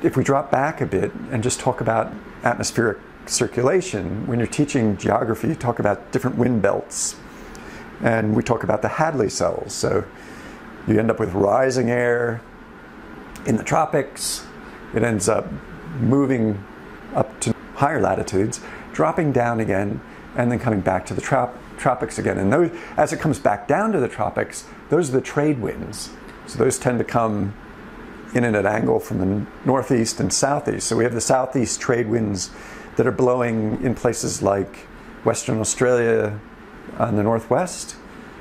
if we drop back a bit and just talk about atmospheric circulation, when you're teaching geography, you talk about different wind belts. And we talk about the Hadley cells. So you end up with rising air in the tropics. It ends up moving up to higher latitudes, dropping down again, and then coming back to the tropics again. And those, as it comes back down to the tropics, those are the trade winds. So those tend to come in at an angle from the northeast and southeast. So we have the southeast trade winds that are blowing in places like Western Australia on the northwest,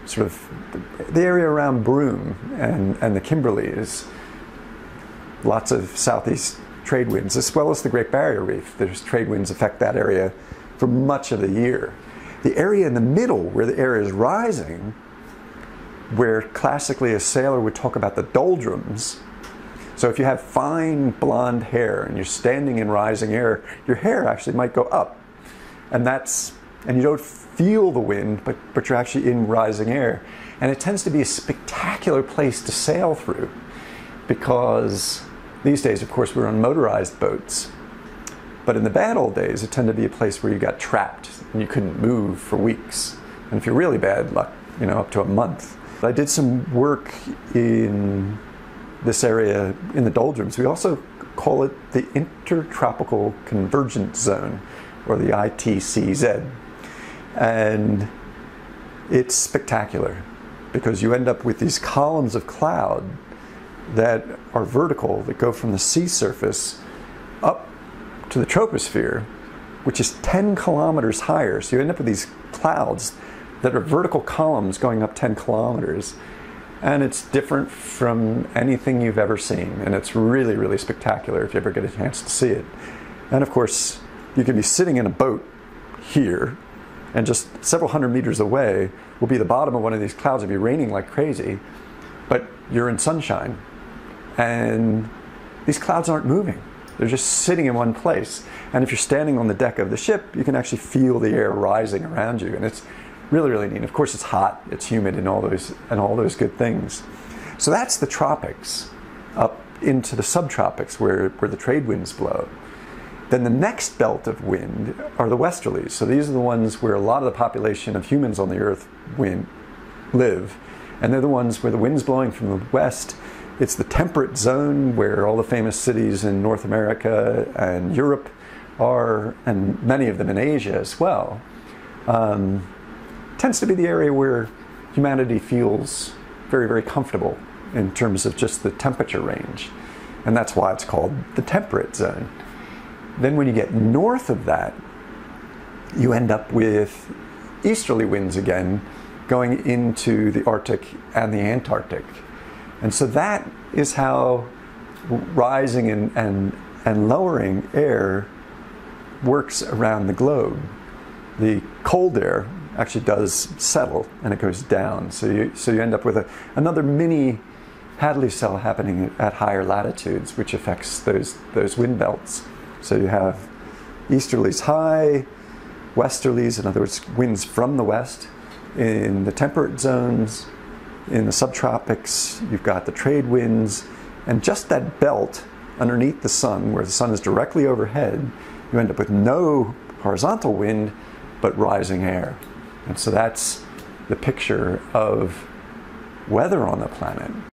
sort of the area around Broome and the Kimberleys. Lots of southeast trade winds, as well as the Great Barrier Reef. There's trade winds affect that area for much of the year. The area in the middle, where the air is rising, where classically a sailor would talk about the doldrums. So if you have fine blonde hair and you're standing in rising air, your hair actually might go up. And you don't feel the wind, but you're actually in rising air. And it tends to be a spectacular place to sail through, because these days, of course, we're on motorized boats. But in the bad old days, it tended to be a place where you got trapped and you couldn't move for weeks. And if you're really bad luck, up to a month. I did some work in this area in the doldrums. We also call it the Intertropical Convergence Zone, or the Itcz. And it's spectacular because you end up with these columns of cloud that are vertical, that go from the sea surface up to the troposphere, which is 10 kilometers higher. So you end up with these clouds that are vertical columns going up 10 kilometers. And it's different from anything you've ever seen. And it's really, really spectacular if you ever get a chance to see it. And of course, you can be sitting in a boat here, and just several hundred meters away will be the bottom of one of these clouds. It'll be raining like crazy, but you're in sunshine. And these clouds aren't moving. They're just sitting in one place. And if you're standing on the deck of the ship, you can actually feel the air rising around you. And it's really, really neat. Of course, it's hot, it's humid, and all those good things. So that's the tropics, up into the subtropics where the trade winds blow. Then the next belt of wind are the westerlies. So these are the ones where a lot of the population of humans on the earth live. And they're the ones where the wind's blowing from the west. It's the temperate zone where all the famous cities in North America and Europe are, and many of them in Asia as well. Tends to be the area where humanity feels very, very comfortable in terms of just the temperature range. And that's why it's called the temperate zone. Then when you get north of that, you end up with easterly winds again, going into the Arctic and the Antarctic. And so that is how rising and lowering air works around the globe. The cold air actually does settle and it goes down. So you end up with another mini Hadley cell happening at higher latitudes, which affects those wind belts. So you have easterlies high, westerlies, in other words, winds from the west. In the temperate zones, in the subtropics, you've got the trade winds, and just that belt underneath the sun, where the sun is directly overhead, you end up with no horizontal wind, but rising air. And so that's the picture of weather on the planet.